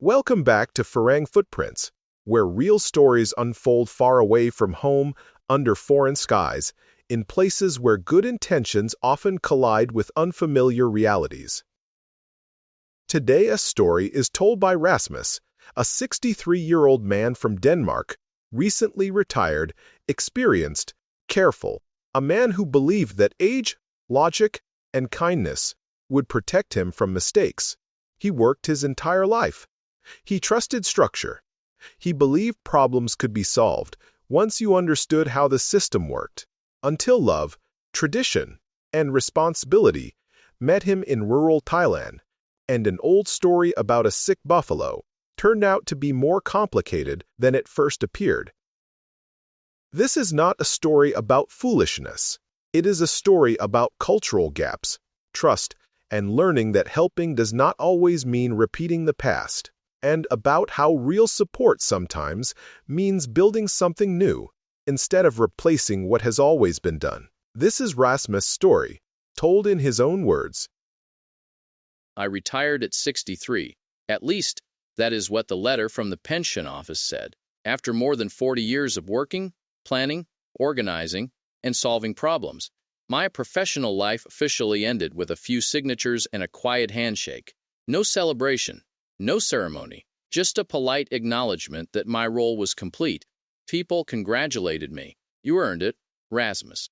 Welcome back to Farang Footprints, where real stories unfold far away from home, under foreign skies, in places where good intentions often collide with unfamiliar realities. Today, a story is told by Rasmus, a 63-year-old man from Denmark, recently retired, experienced, careful, a man who believed that age, logic, and kindness would protect him from mistakes. He worked his entire life. He trusted structure. He believed problems could be solved once you understood how the system worked, until love, tradition, and responsibility met him in rural Thailand, and an old story about a sick buffalo turned out to be more complicated than it first appeared. This is not a story about foolishness. It is a story about cultural gaps, trust, and learning that helping does not always mean repeating the past, and about how real support sometimes means building something new instead of replacing what has always been done. This is Rasmus' story, told in his own words. I retired at 63. At least, that is what the letter from the pension office said. After more than 40 years of working, planning, organizing, and solving problems, my professional life officially ended with a few signatures and a quiet handshake. No celebration, no ceremony, just a polite acknowledgement that my role was complete. People congratulated me. You earned it, Rasmus.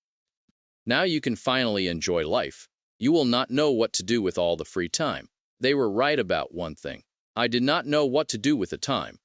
Now you can finally enjoy life. You will not know what to do with all the free time. They were right about one thing. I did not know what to do with the time.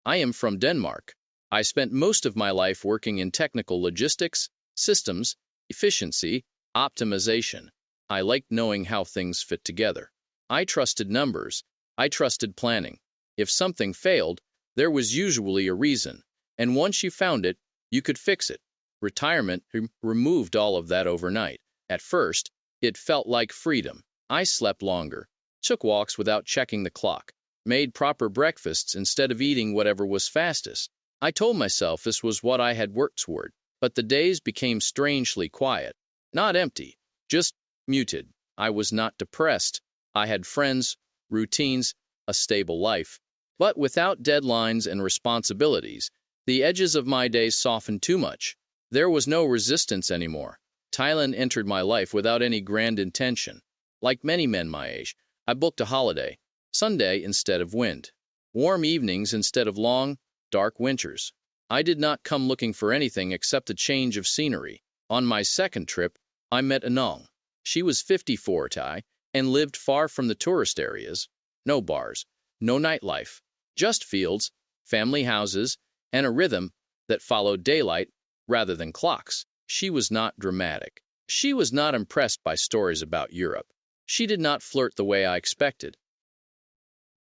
I am from Denmark. I spent most of my life working in technical logistics, systems, efficiency, optimization. I liked knowing how things fit together. I trusted numbers. I trusted planning. If something failed, there was usually a reason, and once you found it, you could fix it. Retirement removed all of that overnight. At first, it felt like freedom. I slept longer, took walks without checking the clock, made proper breakfasts instead of eating whatever was fastest. I told myself this was what I had worked toward, but the days became strangely quiet. Not empty, just muted. I was not depressed. I had friends, routines, a stable life. But without deadlines and responsibilities, the edges of my days softened too much. There was no resistance anymore. Thailand entered my life without any grand intention. Like many men my age, I booked a holiday, Sunday instead of wind, warm evenings instead of long, dark winters. I did not come looking for anything except a change of scenery. On my second trip, I met Anong. She was 54 Thai and lived far from the tourist areas. No bars, no nightlife, just fields, family houses, and a rhythm that followed daylight rather than clocks. She was not dramatic. She was not impressed by stories about Europe. She did not flirt the way I expected,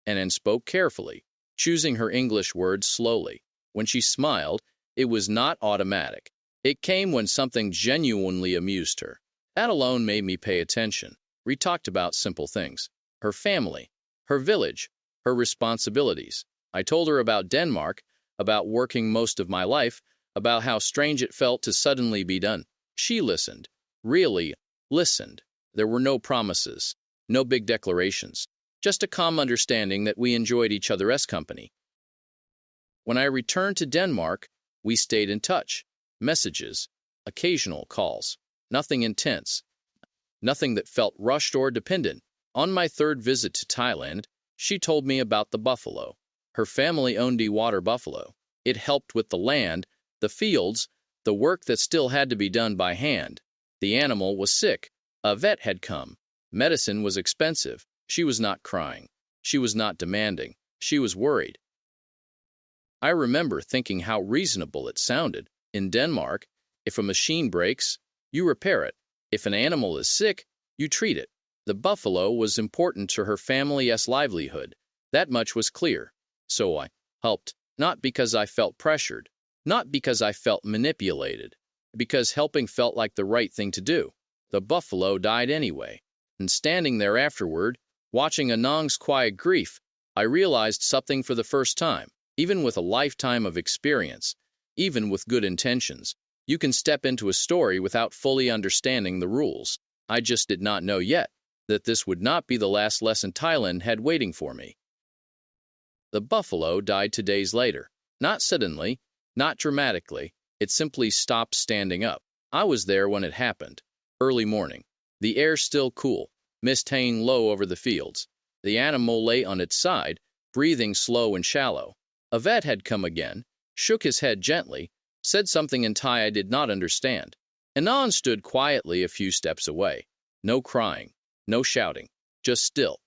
and spoke carefully, choosing her English words slowly. When she smiled, it was not automatic. It came when something genuinely amused her. That alone made me pay attention. We talked about simple things. Her family, her village, her responsibilities. I told her about Denmark, about working most of my life, about how strange it felt to suddenly be done. She listened, really listened. There were no promises, no big declarations, just a calm understanding that we enjoyed each other's company. When I returned to Denmark, we stayed in touch. Messages, occasional calls, nothing intense, nothing that felt rushed or dependent. On my third visit to Thailand, she told me about the buffalo. Her family owned a water buffalo. It helped with the land, the fields, the work that still had to be done by hand. The animal was sick. A vet had come. Medicine was expensive. She was not crying. She was not demanding. She was worried. I remember thinking how reasonable it sounded. In Denmark, if a machine breaks, you repair it. If an animal is sick, you treat it. The buffalo was important to her family's livelihood. That much was clear. So I helped, not because I felt pressured, not because I felt manipulated, because helping felt like the right thing to do. The buffalo died anyway. And standing there afterward, watching Anong's quiet grief, I realized something for the first time. Even with a lifetime of experience, even with good intentions, you can step into a story without fully understanding the rules. I just did not know yet that this would not be the last lesson Thailand had waiting for me. The buffalo died 2 days later. Not suddenly, not dramatically, it simply stopped standing up. I was there when it happened. Early morning. The air still cool, mist hanging low over the fields. The animal lay on its side, breathing slow and shallow. A vet had come again, shook his head gently, said something in Thai I did not understand. Anong stood quietly a few steps away. No crying, no shouting, just still.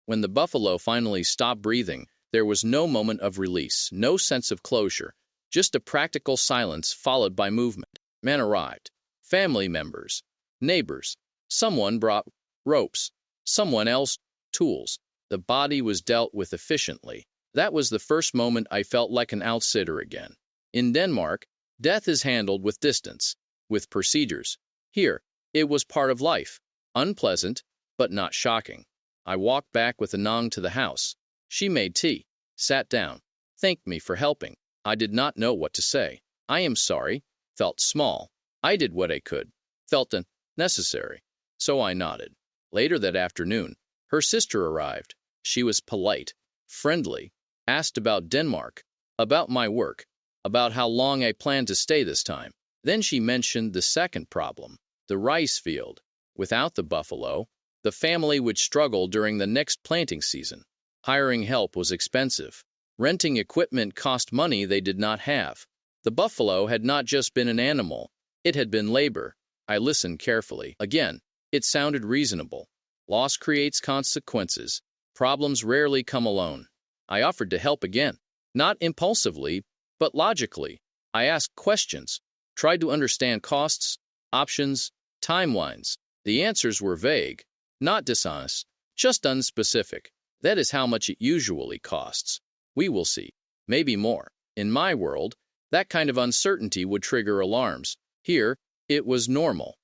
When the buffalo finally stopped breathing, there was no moment of release, no sense of closure, just a practical silence followed by movement. Men arrived. Family members, neighbors. Someone brought ropes, someone else tools. The body was dealt with efficiently. That was the first moment I felt like an outsider again. In Denmark, death is handled with distance, with procedures. Here, it was part of life. Unpleasant, but not shocking. I walked back with Anong to the house. She made tea, sat down, thanked me for helping. I did not know what to say. I am sorry, felt small. I did what I could, felt unnecessary. So I nodded. Later that afternoon, her sister arrived. She was polite, friendly, asked about Denmark, about my work, about how long I planned to stay this time. Then she mentioned the second problem, the rice field. Without the buffalo, the family would struggle during the next planting season. Hiring help was expensive. Renting equipment cost money they did not have. The buffalo had not just been an animal, it had been labor. I listened carefully. Again, it sounded reasonable. Loss creates consequences. Problems rarely come alone. I offered to help again. Not impulsively, but logically. I asked questions, tried to understand costs, options, timelines. The answers were vague, not dishonest, just unspecific. That is how much it usually costs. We will see. Maybe more. In my world, that kind of uncertainty would trigger alarms. Here, it was normal.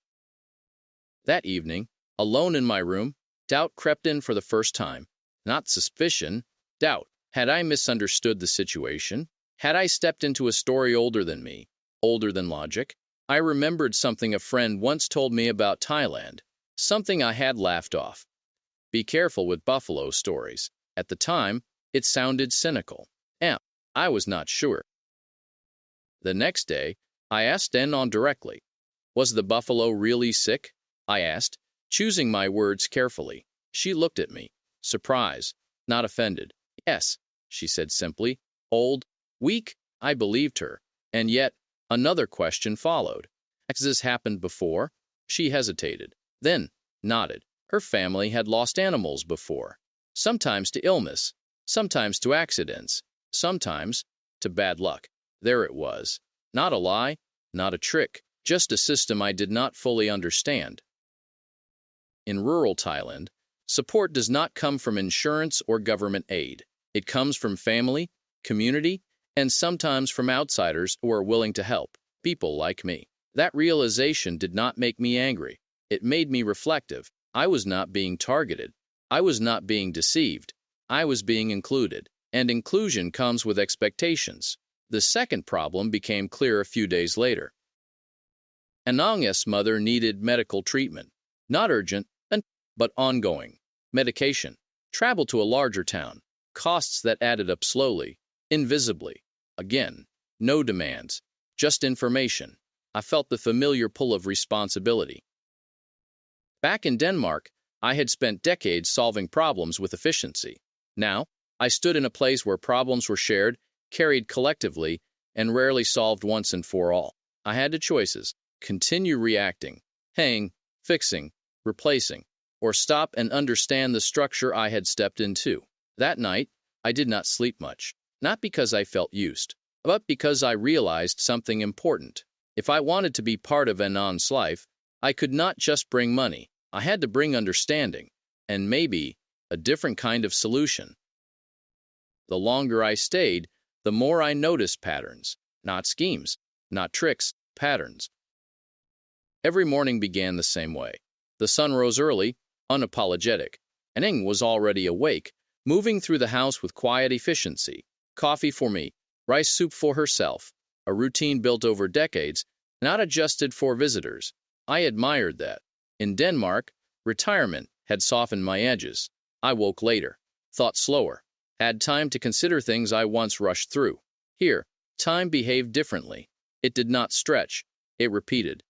That evening, alone in my room, doubt crept in for the first time. Not suspicion, doubt. Had I misunderstood the situation? Had I stepped into a story older than me, older than logic? I remembered something a friend once told me about Thailand, something I had laughed off. Be careful with buffalo stories. At the time, it sounded cynical. I was not sure. The next day, I asked Anong directly. Was the buffalo really sick? I asked, choosing my words carefully. She looked at me, surprised, not offended. Yes, she said simply. Old, weak. I believed her. And yet, another question followed. Has this happened before? She hesitated, then nodded. Her family had lost animals before. Sometimes to illness, sometimes to accidents, sometimes to bad luck. There it was. Not a lie, not a trick, just a system I did not fully understand. In rural Thailand, support does not come from insurance or government aid. It comes from family, community, and sometimes from outsiders who are willing to help, people like me. That realization did not make me angry. It made me reflective. I was not being targeted. I was not being deceived. I was being included. And inclusion comes with expectations. The second problem became clear a few days later. Anong's mother needed medical treatment. Not urgent, but ongoing. Medication. Travel to a larger town. Costs that added up slowly, invisibly. Again, no demands, just information. I felt the familiar pull of responsibility. Back in Denmark, I had spent decades solving problems with efficiency. Now, I stood in a place where problems were shared, carried collectively, and rarely solved once and for all. I had two choices: continue reacting, paying, fixing, replacing, or stop and understand the structure I had stepped into. That night, I did not sleep much, not because I felt used, but because I realized something important. If I wanted to be part of Anong's life, I could not just bring money. I had to bring understanding, and maybe a different kind of solution. The longer I stayed, the more I noticed patterns, not schemes, not tricks, patterns. Every morning began the same way. The sun rose early, unapologetic. Anong was already awake, moving through the house with quiet efficiency. Coffee for me, rice soup for herself, a routine built over decades, not adjusted for visitors. I admired that. In Denmark, retirement had softened my edges. I woke later, thought slower, Had time to consider things I once rushed through. Here, time behaved differently. It did not stretch. It repeated.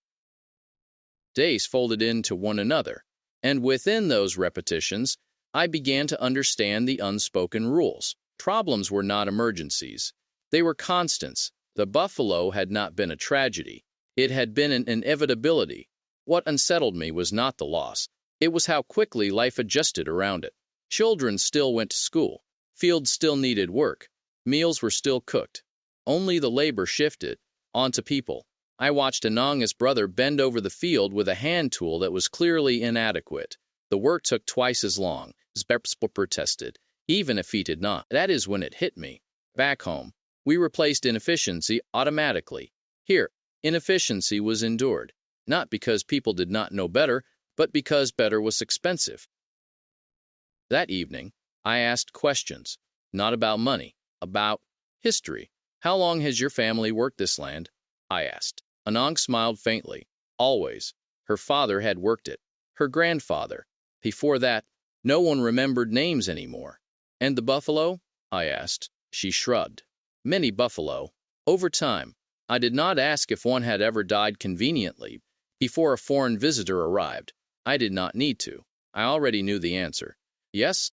Days folded into one another, and within those repetitions, I began to understand the unspoken rules. Problems were not emergencies. They were constants. The buffalo had not been a tragedy. It had been an inevitability. What unsettled me was not the loss. It was how quickly life adjusted around it. Children still went to school. Fields still needed work. Meals were still cooked. Only the labor shifted onto people. I watched Anong's brother bend over the field with a hand tool that was clearly inadequate. The work took twice as long, Zberpspo protested, even if he did not. That is when it hit me. Back home, we replaced inefficiency automatically. Here, inefficiency was endured, not because people did not know better, but because better was expensive. That evening, I asked questions, not about money, about history. How long has your family worked this land? I asked. Anong smiled faintly. Always. Her father had worked it. Her grandfather. Before that, no one remembered names anymore. And the buffalo? I asked. She shrugged. Many buffalo. Over time. I did not ask if one had ever died conveniently before a foreign visitor arrived. I did not need to. I already knew the answer. Yes,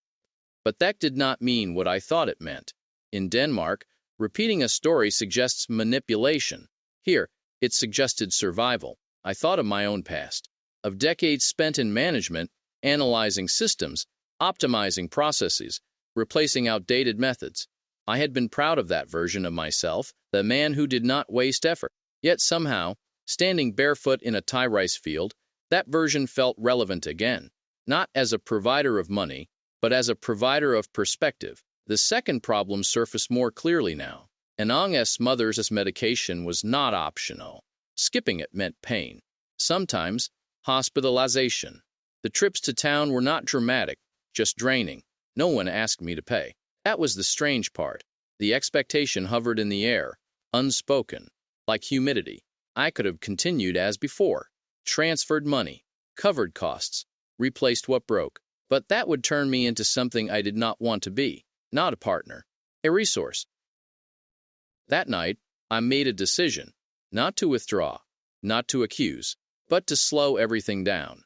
but that did not mean what I thought it meant. In Denmark, repeating a story suggests manipulation. Here, it suggested survival. I thought of my own past, of decades spent in management, analyzing systems, optimizing processes, replacing outdated methods. I had been proud of that version of myself, the man who did not waste effort. Yet somehow, standing barefoot in a Thai rice field, that version felt relevant again, not as a provider of money, but as a provider of perspective. The second problem surfaced more clearly now. Anong's mother's medication was not optional. Skipping it meant pain. Sometimes, hospitalization. The trips to town were not dramatic, just draining. No one asked me to pay. That was the strange part. The expectation hovered in the air, unspoken, like humidity. I could have continued as before, transferred money, covered costs, replaced what broke. But that would turn me into something I did not want to be, not a partner, a resource. That night, I made a decision, not to withdraw, not to accuse, but to slow everything down.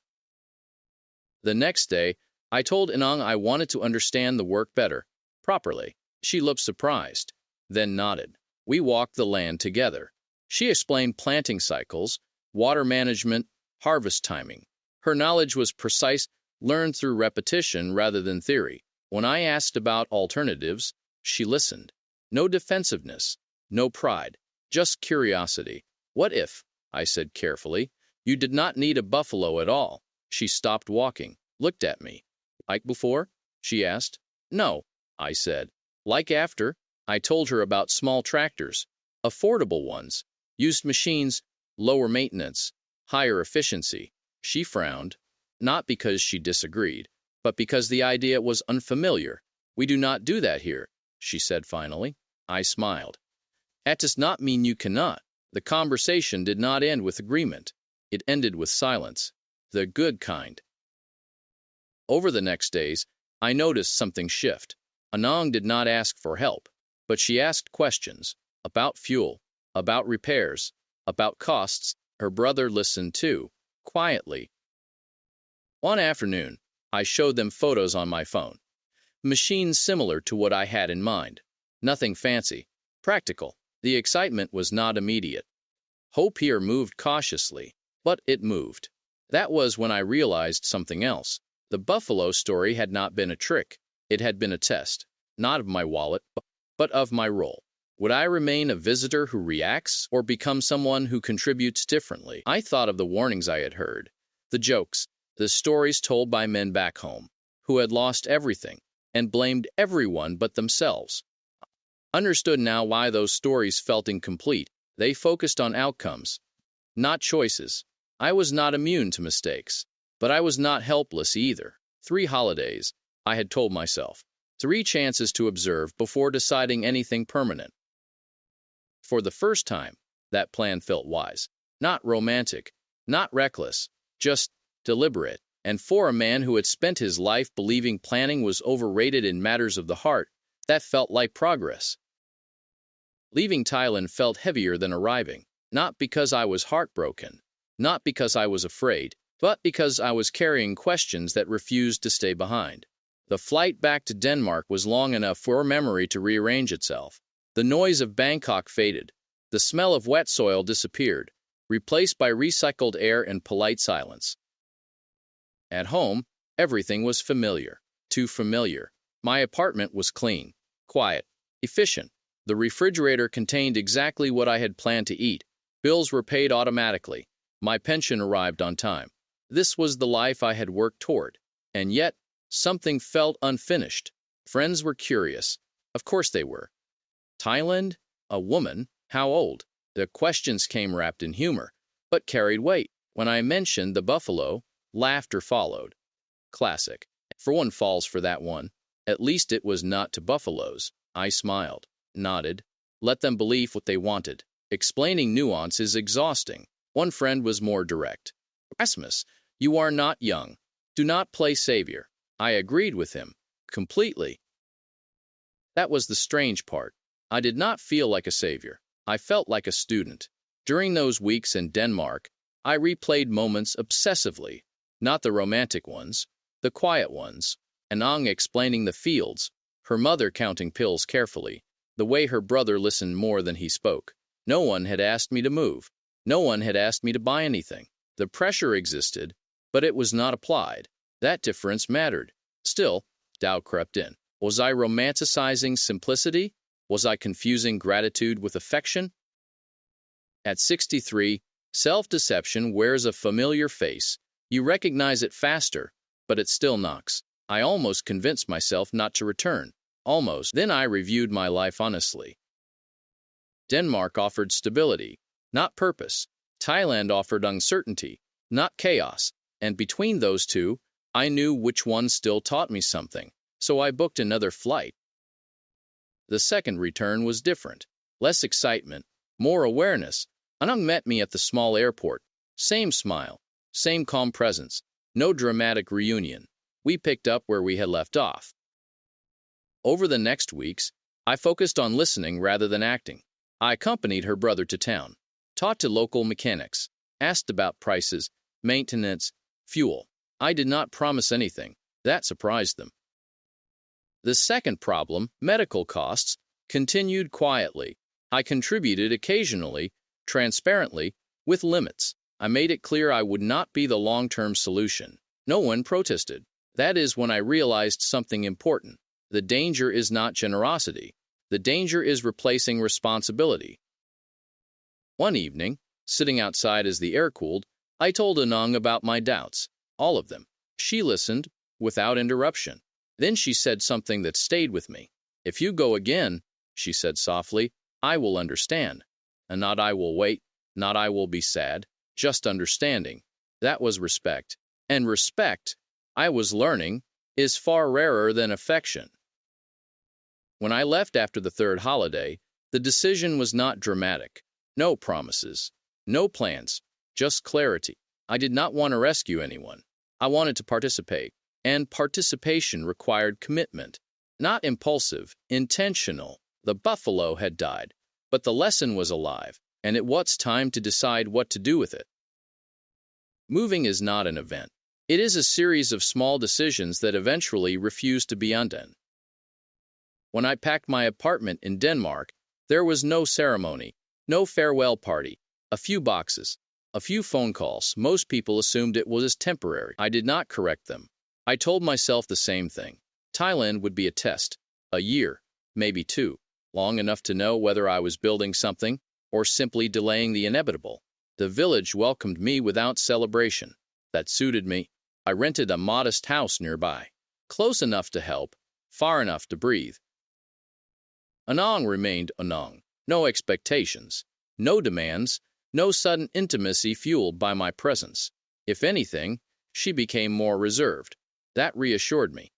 The next day, I told Anong I wanted to understand the work better, properly. She looked surprised, then nodded. We walked the land together. She explained planting cycles, water management, harvest timing. Her knowledge was precise, learned through repetition rather than theory. When I asked about alternatives, she listened. No defensiveness, no pride, just curiosity. What if, I said carefully, you did not need a buffalo at all? She stopped walking, looked at me. Like before? She asked. No, I said. Like after? I told her about small tractors, affordable ones, used machines, lower maintenance, higher efficiency. She frowned, not because she disagreed, but because the idea was unfamiliar. We do not do that here, she said finally. I smiled. That does not mean you cannot. The conversation did not end with agreement. It ended with silence, the good kind. Over the next days, I noticed something shift. Anong did not ask for help, but she asked questions about fuel, about repairs, about costs. Her brother listened too, quietly. One afternoon, I showed them photos on my phone. Machines similar to what I had in mind. Nothing fancy, practical. The excitement was not immediate. Hope here moved cautiously, but it moved. That was when I realized something else. The buffalo story had not been a trick. It had been a test, not of my wallet, but of my role. Would I remain a visitor who reacts or become someone who contributes differently? I thought of the warnings I had heard, the jokes, the stories told by men back home who had lost everything and blamed everyone but themselves. Understood now why those stories felt incomplete. They focused on outcomes, not choices. I was not immune to mistakes, but I was not helpless either. 3 holidays, I had told myself. 3 chances to observe before deciding anything permanent. For the first time, that plan felt wise. Not romantic, not reckless, just deliberate. And for a man who had spent his life believing planning was overrated in matters of the heart, That felt like progress. Leaving Thailand felt heavier than arriving, not because I was heartbroken, not because I was afraid, but because I was carrying questions that refused to stay behind. The flight back to Denmark was long enough for memory to rearrange itself. The noise of Bangkok faded. The smell of wet soil disappeared, replaced by recycled air and polite silence. At home, everything was familiar, too familiar. My apartment was clean, quiet, efficient. The refrigerator contained exactly what I had planned to eat. Bills were paid automatically. My pension arrived on time. This was the life I had worked toward. And yet, something felt unfinished. Friends were curious. Of course they were. Thailand? A woman? How old? The questions came wrapped in humor, but carried weight. When I mentioned the buffalo, laughter followed. Classic. For one falls for that one. At least it was not to buffaloes. I smiled, nodded. Let them believe what they wanted. Explaining nuance is exhausting. One friend was more direct. Rasmus, you are not young. Do not play savior. I agreed with him. Completely. That was the strange part. I did not feel like a savior. I felt like a student. During those weeks in Denmark, I replayed moments obsessively. Not the romantic ones, the quiet ones. Anong explaining the fields, her mother counting pills carefully, the way her brother listened more than he spoke. No one had asked me to move. No one had asked me to buy anything. The pressure existed, but it was not applied. That difference mattered. Still, doubt crept in. Was I romanticizing simplicity? Was I confusing gratitude with affection? At 63, self-deception wears a familiar face. You recognize it faster, but it still knocks. I almost convinced myself not to return. Almost. Then I reviewed my life honestly. Denmark offered stability, not purpose. Thailand offered uncertainty, not chaos. And between those two, I knew which one still taught me something. So I booked another flight. The second return was different. Less excitement, more awareness. Anong met me at the small airport. Same smile, same calm presence. No dramatic reunion. We picked up where we had left off. Over the next weeks, I focused on listening rather than acting. I accompanied her brother to town, talked to local mechanics, asked about prices, maintenance, fuel. I did not promise anything. That surprised them. The second problem, medical costs, continued quietly. I contributed occasionally, transparently, with limits. I made it clear I would not be the long-term solution. No one protested. That is when I realized something important. The danger is not generosity. The danger is replacing responsibility. One evening, sitting outside as the air cooled, I told Anong about my doubts, all of them. She listened, without interruption. Then she said something that stayed with me. If you go again, she said softly, I will understand. And not I will wait, not I will be sad, just understanding. That was respect. And respect, I was learning, is far rarer than affection. When I left after the third holiday, the decision was not dramatic. No promises, no plans, just clarity. I did not want to rescue anyone. I wanted to participate, and participation required commitment. Not impulsive, intentional. The buffalo had died, but the lesson was alive, and it was time to decide what to do with it. Moving is not an event. It is a series of small decisions that eventually refuse to be undone. When I packed my apartment in Denmark, there was no ceremony, no farewell party, a few boxes, a few phone calls. Most people assumed it was temporary. I did not correct them. I told myself the same thing. Thailand would be a test, a year, maybe two, long enough to know whether I was building something or simply delaying the inevitable. The village welcomed me without celebration. That suited me. I rented a modest house nearby, close enough to help, far enough to breathe. Anong remained Anong. No expectations, no demands, no sudden intimacy fueled by my presence. If anything, she became more reserved. That reassured me.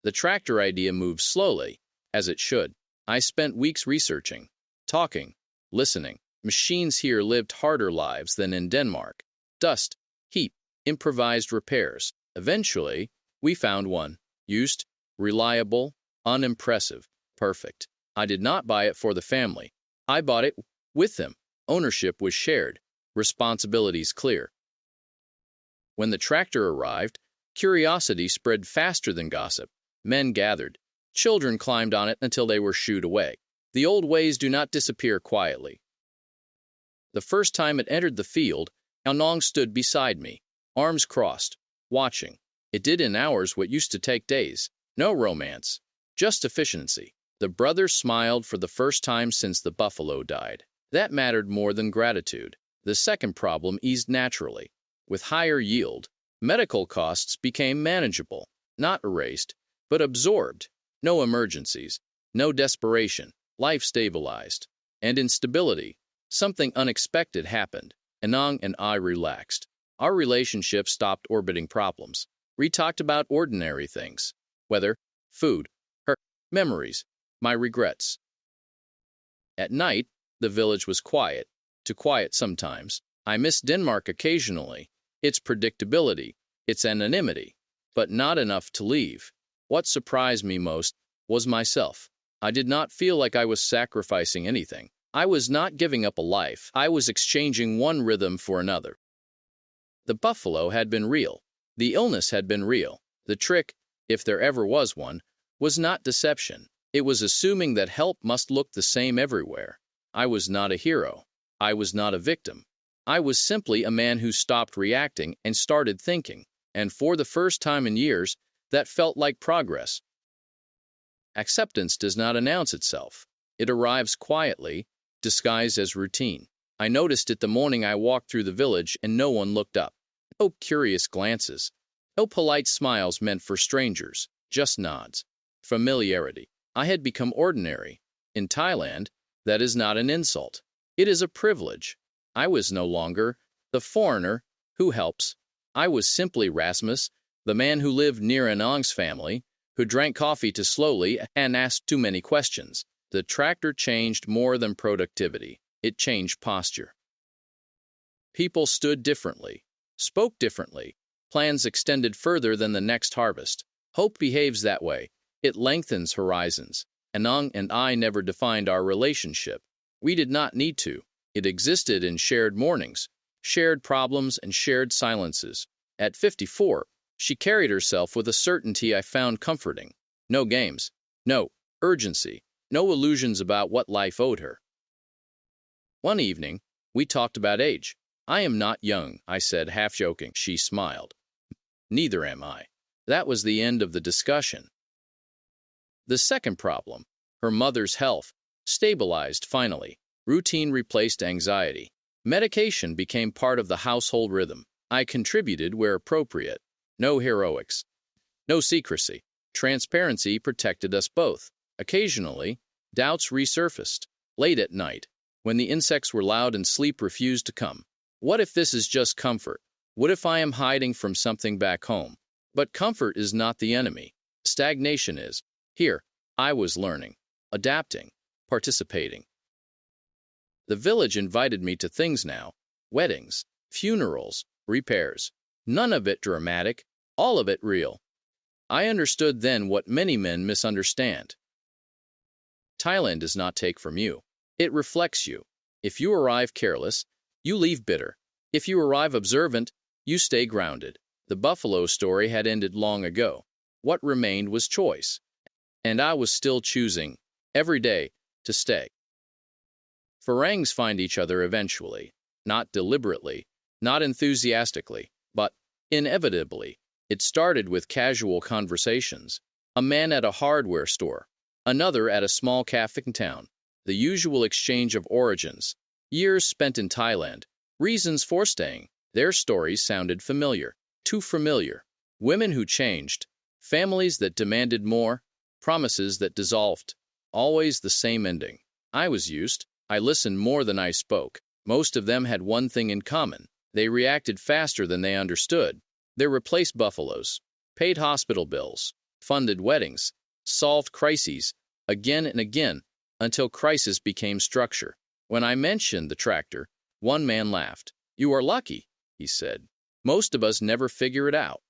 The tractor idea moved slowly, as it should. I spent weeks researching, talking, listening. Machines here lived harder lives than in Denmark. Dust, heat, improvised repairs. Eventually, we found one. Used, reliable, Unimpressive. Perfect. I did not buy it for the family. I bought it with them. Ownership was shared. Responsibilities clear. When the tractor arrived, curiosity spread faster than gossip. Men gathered. Children climbed on it until they were shooed away. The old ways do not disappear quietly. The first time it entered the field, Anong stood beside me, arms crossed, watching. It did in hours what used to take days. No romance, just efficiency. The brothers smiled for the first time since the buffalo died. That mattered more than gratitude. The second problem eased naturally. With higher yield, medical costs became manageable, not erased, but absorbed. No emergencies, no desperation. Life stabilized. And in stability, something unexpected happened. Anong and I relaxed. Our relationship stopped orbiting problems. We talked about ordinary things. Weather, food, her memories, my regrets. At night, the village was quiet. Too quiet sometimes. I miss Denmark occasionally. Its predictability, its anonymity, but not enough to leave. What surprised me most was myself. I did not feel like I was sacrificing anything. I was not giving up a life. I was exchanging one rhythm for another. The buffalo had been real. The illness had been real. The trick, if there ever was one, was not deception. It was assuming that help must look the same everywhere. I was not a hero. I was not a victim. I was simply a man who stopped reacting and started thinking, and for the first time in years, that felt like progress. Acceptance does not announce itself. It arrives quietly, disguised as routine. I noticed it the morning I walked through the village and no one looked up. No curious glances. No polite smiles meant for strangers, just nods. Familiarity. I had become ordinary. In Thailand, that is not an insult. It is a privilege. I was no longer the foreigner who helps. I was simply Rasmus, the man who lived near Anong's family, who drank coffee too slowly and asked too many questions. The tractor changed more than productivity. It changed posture. People stood differently, spoke differently. Plans extended further than the next harvest. Hope behaves that way. It lengthens horizons. Anong and I never defined our relationship. We did not need to. It existed in shared mornings, shared problems, and shared silences. At 54, she carried herself with a certainty I found comforting. No games, no urgency, no illusions about what life owed her. One evening, we talked about age. I am not young, I said, half joking. She smiled. Neither am I. That was the end of the discussion. The second problem, her mother's health, stabilized finally. Routine replaced anxiety. Medication became part of the household rhythm. I contributed where appropriate. No heroics. No secrecy. Transparency protected us both. Occasionally, doubts resurfaced. Late at night, when the insects were loud and sleep refused to come. What if this is just comfort? What if I am hiding from something back home? But comfort is not the enemy. Stagnation is. Here, I was learning, adapting, participating. The village invited me to things now. Weddings, funerals, repairs. None of it dramatic, all of it real. I understood then what many men misunderstand. Thailand does not take from you. It reflects you. If you arrive careless, you leave bitter. If you arrive observant, you stay grounded. The buffalo story had ended long ago. What remained was choice. And I was still choosing, every day, to stay. Farangs find each other eventually, not deliberately, not enthusiastically, but inevitably. It started with casual conversations. A man at a hardware store, another at a small cafe in town. The usual exchange of origins, years spent in Thailand, reasons for staying. Their stories sounded familiar, too familiar. Women who changed, families that demanded more, promises that dissolved. Always the same ending. I was used. I listened more than I spoke. Most of them had one thing in common. They reacted faster than they understood. They replaced buffaloes, paid hospital bills, funded weddings, solved crises, again and again, until crisis became structure. When I mentioned the tractor, one man laughed. "You are lucky," he said. "Most of us never figure it out."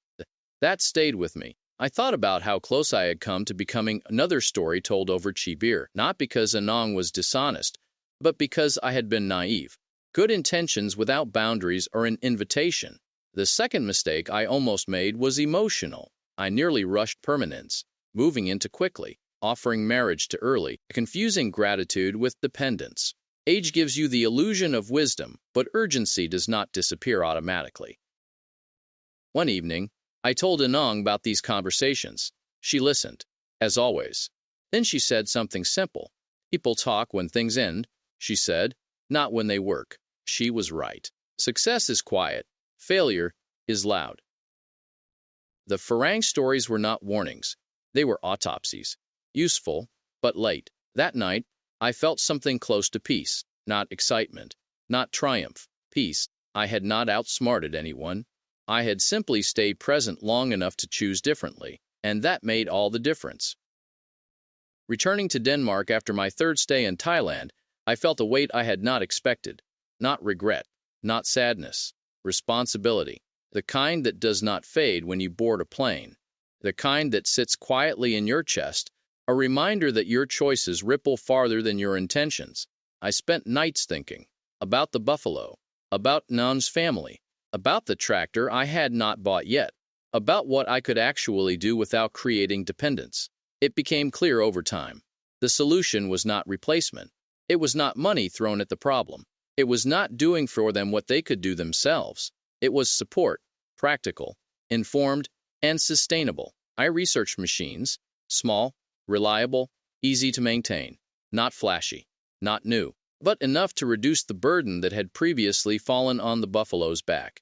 That stayed with me. I thought about how close I had come to becoming another story told over cheap beer, not because Anong was dishonest, but because I had been naive. Good intentions without boundaries are an invitation. The second mistake I almost made was emotional. I nearly rushed permanence, moving into quickly, offering marriage too early, confusing gratitude with dependence. Age gives you the illusion of wisdom, but urgency does not disappear automatically. One evening, I told Anong about these conversations. She listened, as always. Then she said something simple. People talk when things end, she said, not when they work. She was right. Success is quiet. Failure is loud. The Farang stories were not warnings. They were autopsies. Useful, but late. That night, I felt something close to peace. Not excitement. Not triumph. Peace. I had not outsmarted anyone. I had simply stayed present long enough to choose differently, and that made all the difference. Returning to Denmark after my third stay in Thailand, I felt a weight I had not expected. Not regret, not sadness, responsibility. The kind that does not fade when you board a plane. The kind that sits quietly in your chest, a reminder that your choices ripple farther than your intentions. I spent nights thinking about the buffalo, about Nan's family, about the tractor I had not bought yet, about what I could actually do without creating dependence. It became clear over time. The solution was not replacement. It was not money thrown at the problem. It was not doing for them what they could do themselves. It was support, practical, informed, and sustainable. I researched machines, small, reliable, easy to maintain, not flashy, not new, but enough to reduce the burden that had previously fallen on the buffalo's back.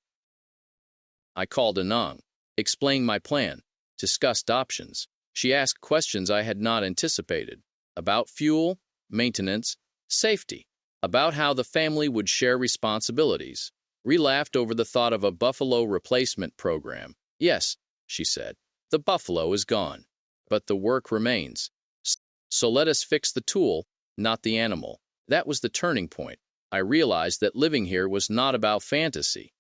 I called Anong, explained my plan, discussed options. She asked questions I had not anticipated, about fuel, maintenance, safety, about how the family would share responsibilities. We laughed over the thought of a buffalo replacement program. Yes, she said, the buffalo is gone, but the work remains. So let us fix the tool, not the animal. That was the turning point. I realized that living here was not about fantasy.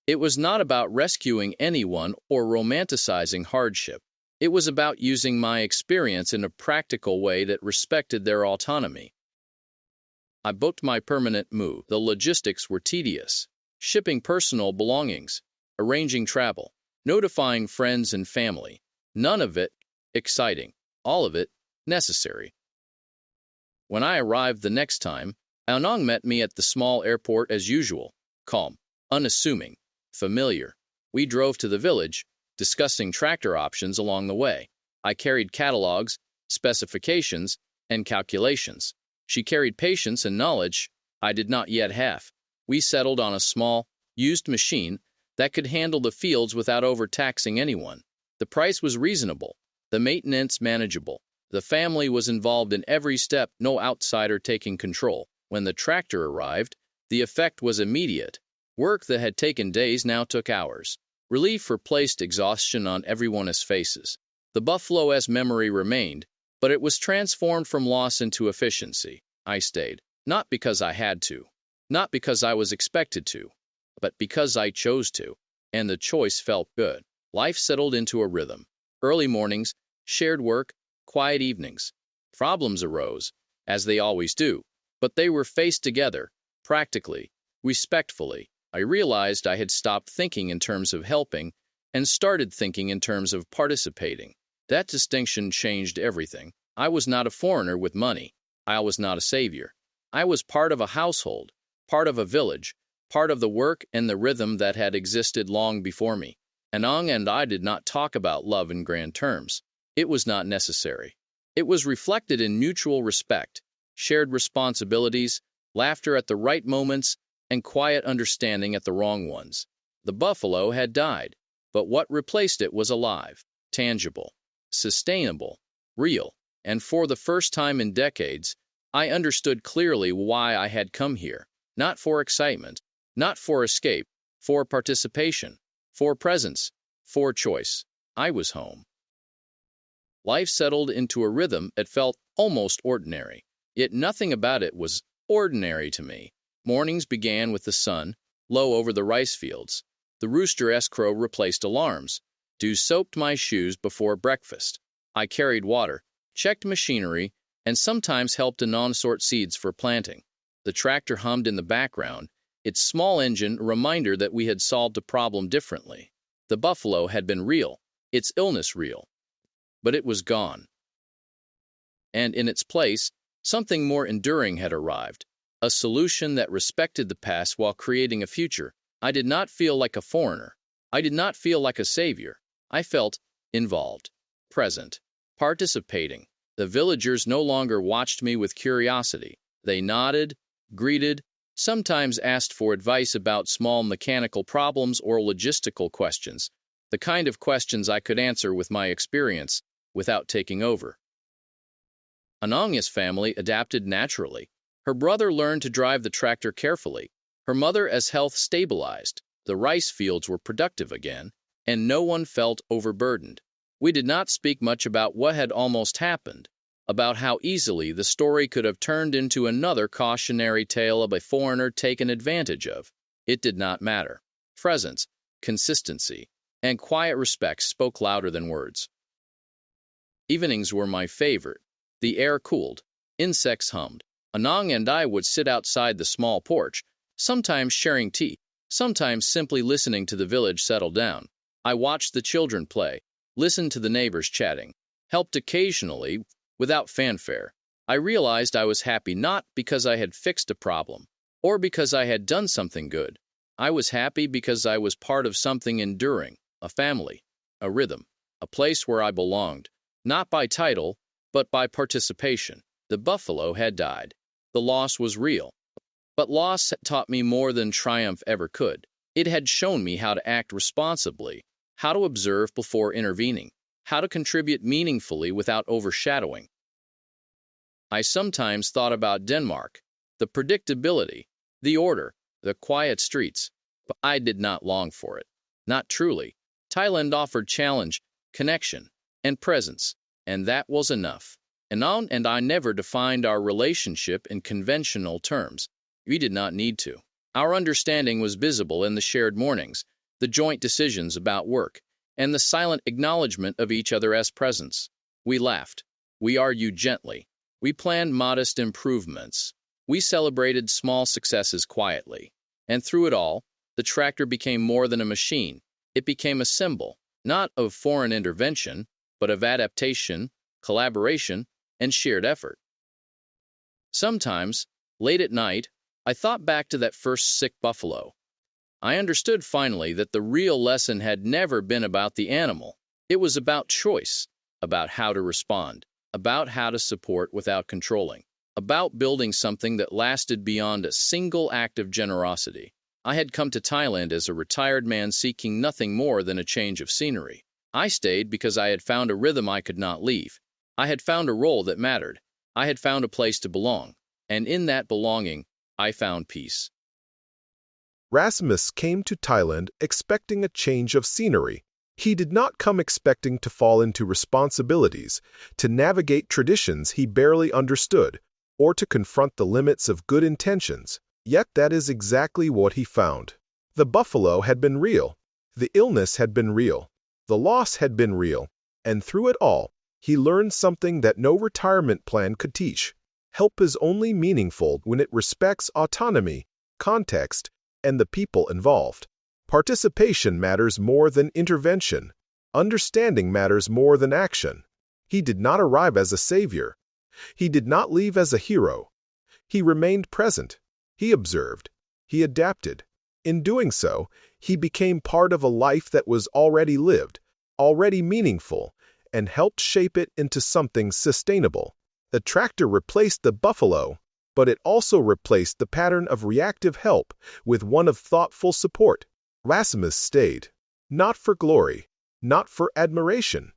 It was not about rescuing anyone or romanticizing hardship. It was about using my experience in a practical way that respected their autonomy. I booked my permanent move. The logistics were tedious. Shipping personal belongings, arranging travel, notifying friends and family. None of it exciting. All of it necessary. When I arrived the next time, Anong met me at the small airport as usual. Calm, unassuming, familiar. We drove to the village, discussing tractor options along the way. I carried catalogs, specifications, and calculations. She carried patience and knowledge I did not yet have. We settled on a small, used machine that could handle the fields without overtaxing anyone. The price was reasonable, the maintenance manageable. The family was involved in every step, no outsider taking control. When the tractor arrived, the effect was immediate. Work that had taken days now took hours. Relief replaced exhaustion on everyone's faces. The buffalo's memory remained, but it was transformed from loss into efficiency. I stayed, not because I had to, not because I was expected to, but because I chose to, and the choice felt good. Life settled into a rhythm. Early mornings, shared work, quiet evenings. Problems arose, as they always do, but they were faced together, practically, respectfully. I realized I had stopped thinking in terms of helping and started thinking in terms of participating. That distinction changed everything. I was not a foreigner with money. I was not a savior. I was part of a household, part of a village, part of the work and the rhythm that had existed long before me. Anong and I did not talk about love in grand terms. It was not necessary. It was reflected in mutual respect, shared responsibilities, laughter at the right moments, and quiet understanding at the wrong ones. The buffalo had died, but what replaced it was alive, tangible, sustainable, real, and for the first time in decades, I understood clearly why I had come here. Not for excitement, not for escape, for participation, for presence, for choice. I was home. Life settled into a rhythm that felt almost ordinary, yet nothing about it was ordinary to me. Mornings began with the sun, low over the rice fields. The rooster-esque crow replaced alarms. soaped my shoes before breakfast. I carried water, checked machinery, and sometimes helped Anong sort seeds for planting. The tractor hummed in the background, its small engine a reminder that we had solved a problem differently. The buffalo had been real, its illness real. But it was gone. And in its place, something more enduring had arrived, a solution that respected the past while creating a future. I did not feel like a foreigner. I did not feel like a savior. I felt involved, present, participating. The villagers no longer watched me with curiosity. They nodded, greeted, sometimes asked for advice about small mechanical problems or logistical questions, the kind of questions I could answer with my experience without taking over. Anong's family adapted naturally. Her brother learned to drive the tractor carefully. Her mother, as health stabilized, the rice fields were productive again, and no one felt overburdened. We did not speak much about what had almost happened, about how easily the story could have turned into another cautionary tale of a foreigner taken advantage of. It did not matter. Presence, consistency, and quiet respect spoke louder than words. Evenings were my favorite. The air cooled. Insects hummed. Anong and I would sit outside the small porch, sometimes sharing tea, sometimes simply listening to the village settle down. I watched the children play, listened to the neighbors chatting, helped occasionally, without fanfare. I realized I was happy not because I had fixed a problem, or because I had done something good. I was happy because I was part of something enduring, a family, a rhythm, a place where I belonged, not by title, but by participation. The buffalo had died. The loss was real. But loss had taught me more than triumph ever could. It had shown me how to act responsibly, how to observe before intervening, how to contribute meaningfully without overshadowing. I sometimes thought about Denmark, the predictability, the order, the quiet streets, but I did not long for it. Not truly. Thailand offered challenge, connection, and presence, and that was enough. Anong and I never defined our relationship in conventional terms. We did not need to. Our understanding was visible in the shared mornings, the joint decisions about work, and the silent acknowledgement of each other as presence. We laughed. We argued gently. We planned modest improvements. We celebrated small successes quietly. And through it all, the tractor became more than a machine. It became a symbol, not of foreign intervention, but of adaptation, collaboration, and shared effort. Sometimes, late at night, I thought back to that first sick buffalo. I understood finally that the real lesson had never been about the animal. It was about choice, about how to respond, about how to support without controlling, about building something that lasted beyond a single act of generosity. I had come to Thailand as a retired man seeking nothing more than a change of scenery. I stayed because I had found a rhythm I could not leave. I had found a role that mattered. I had found a place to belong. And in that belonging, I found peace. Rasmus came to Thailand expecting a change of scenery. He did not come expecting to fall into responsibilities, to navigate traditions he barely understood, or to confront the limits of good intentions. Yet that is exactly what he found. The buffalo had been real. The illness had been real. The loss had been real. And through it all, he learned something that no retirement plan could teach. Help is only meaningful when it respects autonomy, context, and the people involved. Participation matters more than intervention. Understanding matters more than action. He did not arrive as a savior. He did not leave as a hero. He remained present. He observed. He adapted. In doing so, he became part of a life that was already lived, already meaningful, and helped shape it into something sustainable. The tractor replaced the buffalo, but it also replaced the pattern of reactive help with one of thoughtful support. Rasmus stayed, not for glory, not for admiration,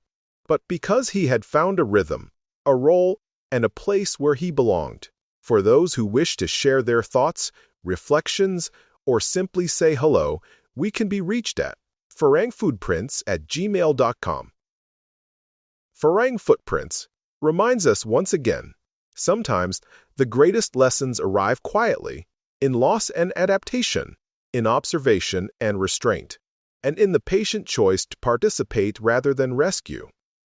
but because he had found a rhythm, a role, and a place where he belonged. For those who wish to share their thoughts, reflections, or simply say hello, we can be reached at farangfootprints@gmail.com. Farang Footprints reminds us once again, sometimes the greatest lessons arrive quietly, in loss and adaptation, in observation and restraint. and in the patient choice to participate rather than rescue.